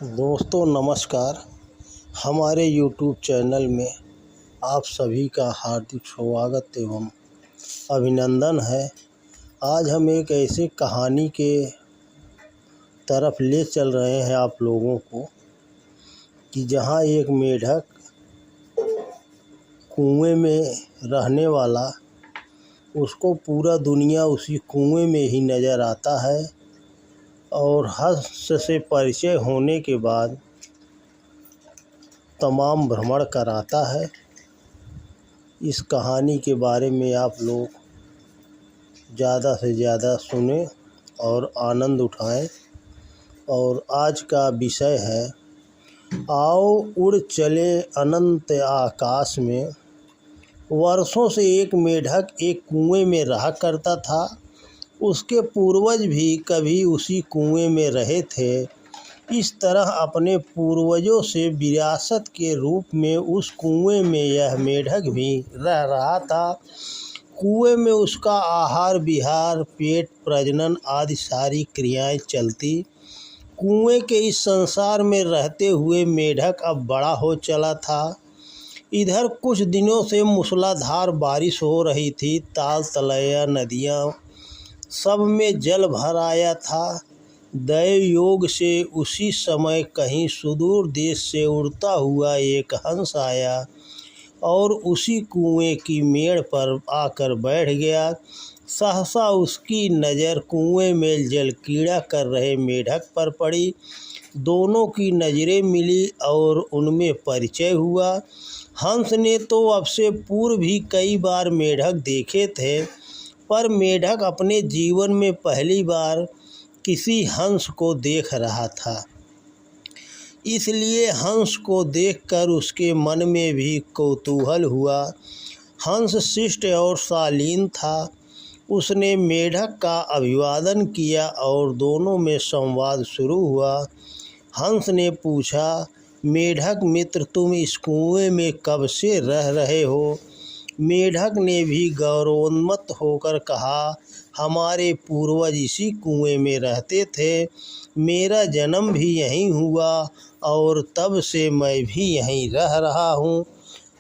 दोस्तों नमस्कार। हमारे YouTube चैनल में आप सभी का हार्दिक स्वागत एवं अभिनंदन है। आज हम एक ऐसे कहानी के तरफ ले चल रहे हैं आप लोगों को कि जहां एक मेढक कुएं में रहने वाला, उसको पूरा दुनिया उसी कुएं में ही नज़र आता है और हंस से परिचय होने के बाद तमाम भ्रमण कराता है। इस कहानी के बारे में आप लोग ज़्यादा से ज़्यादा सुने और आनंद उठाएं। और आज का विषय है, आओ उड़ चले अनंत आकाश में। वर्षों से एक मेढक एक कुएं में रहा करता था। उसके पूर्वज भी कभी उसी कुएं में रहे थे। इस तरह अपने पूर्वजों से विरासत के रूप में उस कुएं में यह मेढक भी रह रहा था। कुएं में उसका आहार विहार, पेट प्रजनन आदि सारी क्रियाएं चलती। कुएं के इस संसार में रहते हुए मेढक अब बड़ा हो चला था। इधर कुछ दिनों से मूसलाधार बारिश हो रही थी। ताल तलैया नदियाँ सब में जल भर आया था। दैव योग से उसी समय कहीं सुदूर देश से उड़ता हुआ एक हंस आया और उसी कुएं की मेड़ पर आकर बैठ गया। सहसा उसकी नज़र कुएं में जल कीड़ा कर रहे मेढक पर पड़ी। दोनों की नज़रें मिली और उनमें परिचय हुआ। हंस ने तो अब से पूर्व भी कई बार मेढक देखे थे, पर मेढक अपने जीवन में पहली बार किसी हंस को देख रहा था। इसलिए हंस को देखकर उसके मन में भी कौतूहल हुआ। हंस शिष्ट और शालीन था। उसने मेढक का अभिवादन किया और दोनों में संवाद शुरू हुआ। हंस ने पूछा, मेढक मित्र, तुम इस कुएं में कब से रह रहे हो? मेढक ने भी गौरवोन्मत्त होकर कहा, हमारे पूर्वज इसी कुएं में रहते थे। मेरा जन्म भी यहीं हुआ और तब से मैं भी यहीं रह रहा हूँ।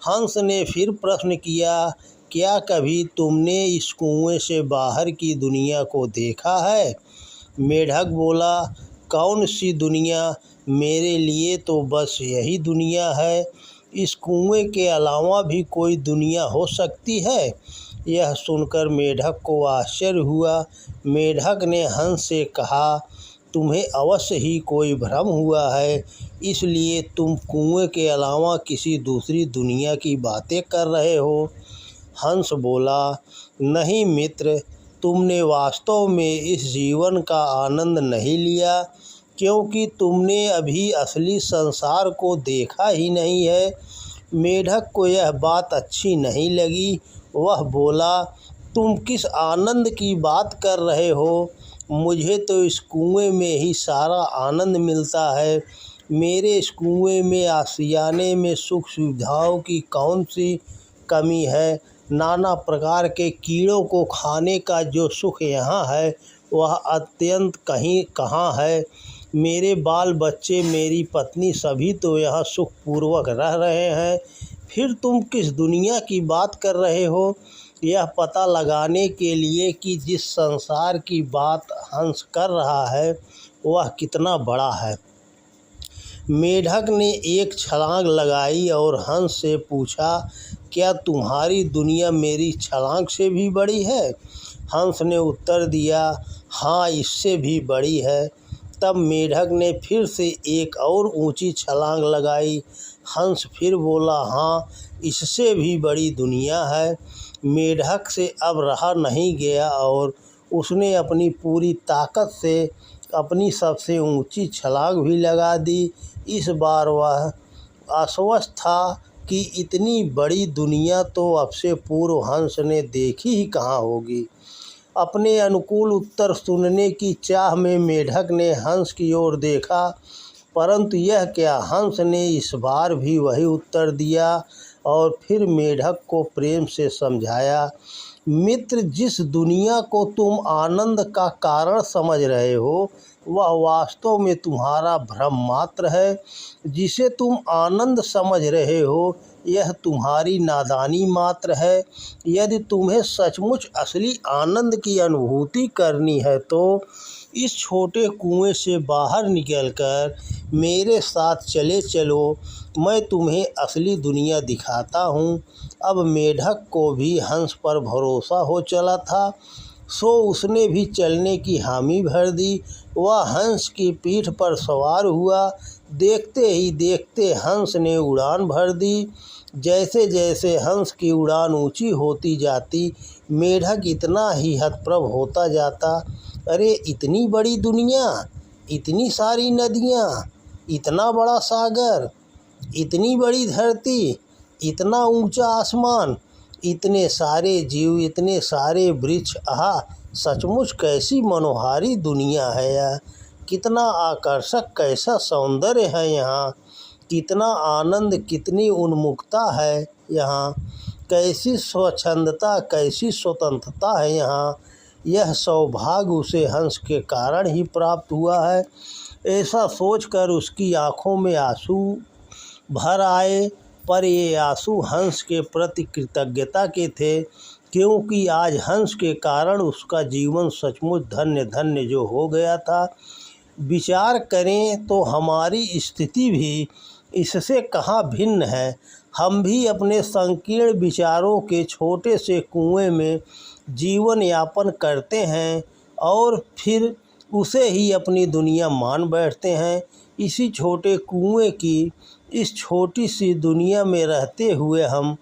हंस ने फिर प्रश्न किया, क्या कभी तुमने इस कुएं से बाहर की दुनिया को देखा है? मेढक बोला, कौन सी दुनिया? मेरे लिए तो बस यही दुनिया है। इस कुएं के अलावा भी कोई दुनिया हो सकती है? यह सुनकर मेढक को आश्चर्य हुआ। मेढक ने हंस से कहा, तुम्हें अवश्य ही कोई भ्रम हुआ है, इसलिए तुम कुएं के अलावा किसी दूसरी दुनिया की बातें कर रहे हो। हंस बोला, नहीं मित्र, तुमने वास्तव में इस जीवन का आनंद नहीं लिया, क्योंकि तुमने अभी असली संसार को देखा ही नहीं है। मेढक को यह बात अच्छी नहीं लगी। वह बोला, तुम किस आनंद की बात कर रहे हो? मुझे तो इस कुएं में ही सारा आनंद मिलता है। मेरे इस कुएं में आशियाने में सुख सुविधाओं की कौन सी कमी है? नाना प्रकार के कीड़ों को खाने का जो सुख यहाँ है, वह अत्यंत कहीं कहाँ है? मेरे बाल बच्चे, मेरी पत्नी सभी तो यहाँ सुखपूर्वक रह रहे हैं। फिर तुम किस दुनिया की बात कर रहे हो? यह पता लगाने के लिए कि जिस संसार की बात हंस कर रहा है वह कितना बड़ा है। मेढक ने एक छलांग लगाई और हंस से पूछा, क्या तुम्हारी दुनिया मेरी छलांग से भी बड़ी है? हंस ने उत्तर दिया, हाँ, इससे भी बड़ी है। तब मेढक ने फिर से एक और ऊंची छलांग लगाई। हंस फिर बोला, हाँ, इससे भी बड़ी दुनिया है। मेढक से अब रहा नहीं गया और उसने अपनी पूरी ताकत से अपनी सबसे ऊंची छलांग भी लगा दी। इस बार वह आश्वस्त था कि इतनी बड़ी दुनिया तो अब से पूर्व हंस ने देखी ही कहाँ होगी। अपने अनुकूल उत्तर सुनने की चाह में मेढक ने हंस की ओर देखा, परंतु यह क्या, हंस ने इस बार भी वही उत्तर दिया और फिर मेढक को प्रेम से समझाया, मित्र, जिस दुनिया को तुम आनंद का कारण समझ रहे हो, वह वास्तव में तुम्हारा भ्रम मात्र है। जिसे तुम आनंद समझ रहे हो यह तुम्हारी नादानी मात्र है। यदि तुम्हें सचमुच असली आनंद की अनुभूति करनी है तो इस छोटे कुएं से बाहर निकलकर मेरे साथ चले चलो। मैं तुम्हें असली दुनिया दिखाता हूँ। अब मेढक को भी हंस पर भरोसा हो चला था, सो उसने भी चलने की हामी भर दी। वह हंस की पीठ पर सवार हुआ। देखते ही देखते हंस ने उड़ान भर दी। जैसे जैसे हंस की उड़ान ऊंची होती जाती, मेढक इतना ही हतप्रभ होता जाता। अरे इतनी बड़ी दुनिया, इतनी सारी नदियाँ, इतना बड़ा सागर, इतनी बड़ी धरती, इतना ऊंचा आसमान, इतने सारे जीव, इतने सारे वृक्ष, आहा सचमुच कैसी मनोहारी दुनिया है यह। कितना आकर्षक, कैसा सौंदर्य है यहाँ, कितना आनंद, कितनी उन्मुखता है यहाँ, कैसी स्वच्छंदता, कैसी स्वतंत्रता है यहाँ। यह सौभाग्य उसे हंस के कारण ही प्राप्त हुआ है। ऐसा सोचकर उसकी आँखों में आंसू भर आए, पर ये आंसू हंस के प्रति कृतज्ञता के थे, क्योंकि आज हंस के कारण उसका जीवन सचमुच धन्य धन्य जो हो गया था। विचार करें तो हमारी स्थिति भी इससे कहाँ भिन्न है। हम भी अपने संकीर्ण विचारों के छोटे से कुएं में जीवन यापन करते हैं और फिर उसे ही अपनी दुनिया मान बैठते हैं। इसी छोटे कुएं की इस छोटी सी दुनिया में रहते हुए हम